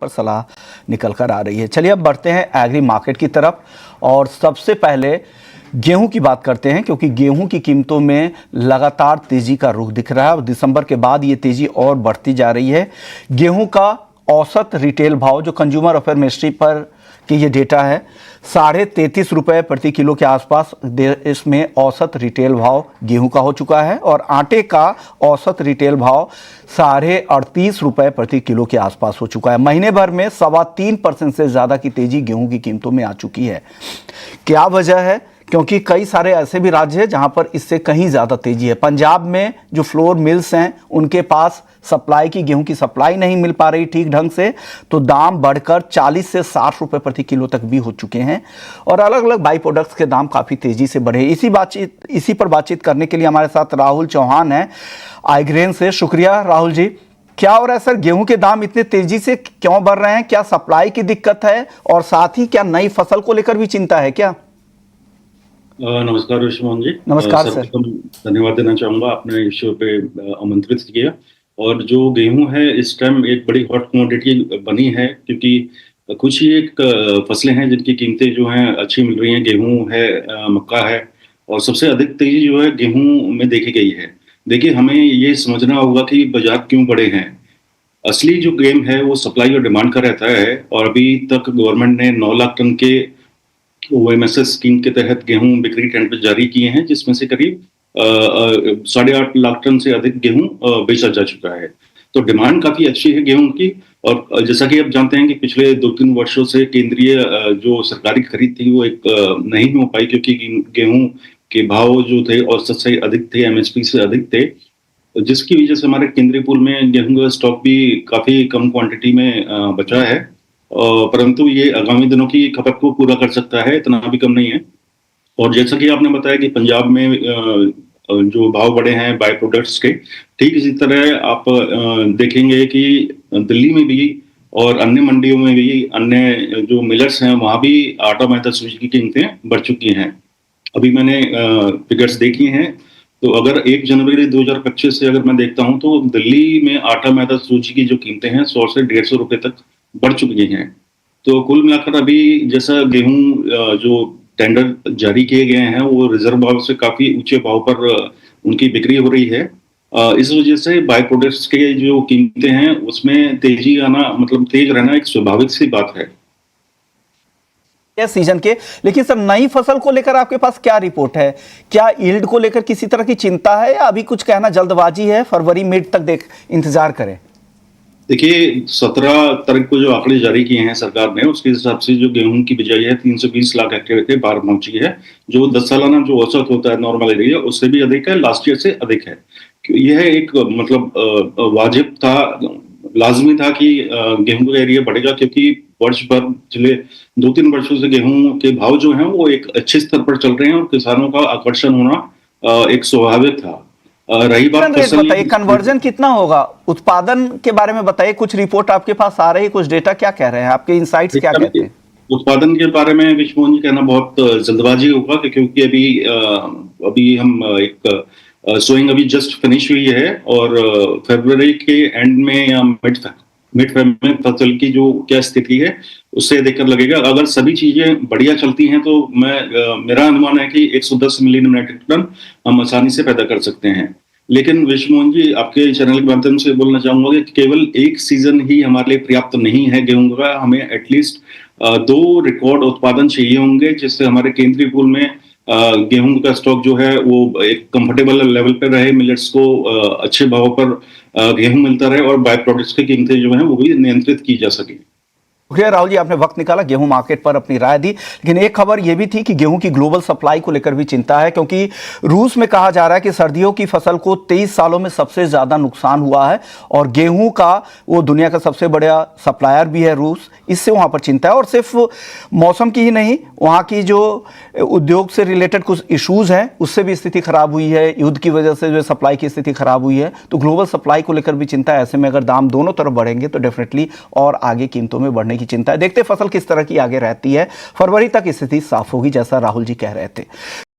पर सलाह निकल कर आ रही है। चलिए अब बढ़ते हैं एग्री मार्केट की तरफ और सबसे पहले गेहूं की बात करते हैं, क्योंकि गेहूं की कीमतों में लगातार तेजी का रुख दिख रहा है और दिसंबर के बाद ये तेजी और बढ़ती जा रही है। गेहूं का औसत रिटेल भाव जो कंज्यूमर अफेयर मिनिस्ट्री पर कि ये डेटा है, 33.5 प्रति किलो के आसपास देश में औसत रिटेल भाव गेहूं का हो चुका है और आटे का औसत रिटेल भाव 38.5 प्रति किलो के आसपास हो चुका है। महीने भर में 3.25% से ज़्यादा की तेजी गेहूं की कीमतों में आ चुकी है। क्या वजह है? क्योंकि कई सारे ऐसे भी राज्य हैं जहां पर इससे कहीं ज़्यादा तेजी है। पंजाब में जो फ्लोर मिल्स हैं उनके पास सप्लाई की गेहूं की सप्लाई नहीं मिल पा रही ठीक ढंग से, तो दाम बढ़कर 40 से 60 रुपए प्रति किलो तक भी हो चुके हैं और अलग अलग बाई प्रोडक्ट्स के दाम काफ़ी तेजी से बढ़े। इसी पर बातचीत करने के लिए हमारे साथ राहुल चौहान हैं आइग्रेन से। शुक्रिया राहुल जी। क्या हो रहा है सर, गेहूं के दाम इतने तेजी से क्यों बढ़ रहे हैं? क्या सप्लाई की दिक्कत है और साथ ही क्या नई फसल को लेकर भी चिंता है क्या? नमस्कार ऋषिमोहन जी। नमस्कार सर। धन्यवाद देना चाहूंगा, आपने इस शो पे आमंत्रित किया। और जो गेहूं है इस टाइम एक बड़ी हॉट कमोडिटी बनी है, क्योंकि कुछ ही एक फसलें हैं जिनकी कीमतें जो हैं अच्छी मिल रही हैं। गेहूं है, मक्का है, और सबसे अधिक तेजी जो है गेहूं में देखी गई है। देखिए, हमें ये समझना होगा कि बाजार क्यों बढ़े हैं। असली जो गेम है वो सप्लाई और डिमांड का रहता है, और अभी तक गवर्नमेंट ने 9 लाख टन के ओएमएसएस स्कीम के तहत गेहूं बिक्री टेंडर जारी किए हैं, जिसमें से करीब 8.5 लाख टन से अधिक गेहूं बेचा जा चुका है। तो डिमांड काफी अच्छी है गेहूं की। और जैसा कि आप जानते हैं कि पिछले 2-3 वर्षों से केंद्रीय जो सरकारी खरीद थी वो एक नहीं हो पाई, क्योंकि गेहूं के भाव जो थे औसत से अधिक थे, एमएसपी से अधिक थे, जिसकी वजह से हमारे केंद्रीय पूल में गेहूं का स्टॉक भी काफी कम क्वांटिटी में बचा है। परंतु ये आगामी दिनों की खपत को पूरा कर सकता है, इतना भी कम नहीं है। और जैसा कि आपने बताया कि पंजाब में जो भाव बढ़े हैं बाय प्रोडक्ट्स के, ठीक इसी तरह आप देखेंगे कि दिल्ली में भी और अन्य मंडियों में भी, अन्य जो मिलर्स हैं वहां भी आटा मैदा सूजी की कीमतें बढ़ चुकी हैं। अभी मैंने फिगर्स देखी हैं, तो अगर 1 जनवरी 2025 से अगर मैं देखता हूं तो दिल्ली में आटा मैदा सूजी की जो कीमतें हैं 100 से 150 रुपए तक बढ़ चुकी हैं। तो कुल मिलाकर अभी जैसा गेहूं जो टेंडर जारी किए गए हैं वो रिजर्व भाव से काफी ऊंचे भाव पर उनकी बिक्री हो रही है। इस वजह से बाय प्रोडक्ट्स के जो कीमतें हैं उसमें तेजी आना, मतलब तेज रहना एक स्वाभाविक सी बात है सीजन के। लेकिन सर, नई फसल को लेकर आपके पास क्या रिपोर्ट है? क्या यील्ड को लेकर किसी तरह की चिंता है या अभी कुछ कहना जल्दबाजी है, फरवरी मिड तक इंतजार करें? देखिए, 17 तारीख को जो आंकड़े जारी किए हैं सरकार ने, उसके हिसाब से जो गेहूं की बिजाई है 320 लाख हेक्टेयर के पार पहुंची है, जो 10 सालाना जो औसत होता है नॉर्मल एरिया उससे भी अधिक है, लास्ट ईयर से अधिक है। यह एक मतलब वाजिब था, लाजमी था कि गेहूं का एरिया बढ़ेगा, क्योंकि वर्ष भर पिछले 2-3 वर्षों से गेहूं के भाव जो हैं वो एक अच्छे स्तर पर चल रहे हैं और किसानों का आकर्षण होना एक स्वाभाविक था। रही बात फसल, बताइए कन्वर्जन कितना होगा, उत्पादन के बारे में बताइए। कुछ रिपोर्ट आपके पास आ रही है, कुछ डेटा क्या कह रहे हैं, आपके इनसाइट्स क्या कहते हैं? उत्पादन के बारे में विश्वमोहन जी कहना बहुत जल्दबाजी होगा, क्योंकि अभी हम एक सोइंग अभी जस्ट फिनिश हुई है, और फरवरी के एंड में या मिड फेब में फसल की जो क्या स्थिति है उससे देखकर लगेगा। अगर सभी चीजें बढ़िया चलती हैं तो मेरा अनुमान है कि 110 मिलियन मेट्रिक टन हम आसानी से पैदा कर सकते हैं। लेकिन विश्वमोहन जी, आपके चैनल के माध्यम से बोलना चाहूंगा कि केवल एक सीजन ही हमारे लिए पर्याप्त नहीं है गेहूं का। हमें एटलीस्ट 2 रिकॉर्ड उत्पादन चाहिए होंगे, जिससे हमारे केंद्रीय पूल में गेहूं का स्टॉक जो है वो एक कंफर्टेबल लेवल पर रहे, मिलेट्स को अच्छे भाव पर गेहूं मिलता रहे, और बाय प्रोडक्ट्स की कीमतें जो हैं वो भी नियंत्रित की जा सके। शुक्रिया राहुल जी, आपने वक्त निकाला, गेहूं मार्केट पर अपनी राय दी। लेकिन एक खबर यह भी थी कि गेहूं की ग्लोबल सप्लाई को लेकर भी चिंता है, क्योंकि रूस में कहा जा रहा है कि सर्दियों की फसल को 23 सालों में सबसे ज्यादा नुकसान हुआ है और गेहूं का वो दुनिया का सबसे बड़ा सप्लायर भी है रूस। इससे वहां पर चिंता है, और सिर्फ मौसम की ही नहीं, वहां की जो उद्योग से रिलेटेड कुछ इशूज हैं उससे भी स्थिति खराब हुई है, युद्ध की वजह से जो सप्लाई की स्थिति खराब हुई है। तो ग्लोबल सप्लाई को लेकर भी चिंता है। ऐसे में अगर दाम दोनों तरफ बढ़ेंगे तो डेफिनेटली और आगे कीमतों में बढ़ने की चिंता है। देखते फसल किस तरह की आगे रहती है। फरवरी तक स्थिति साफ होगी, जैसा राहुल जी कह रहे थे।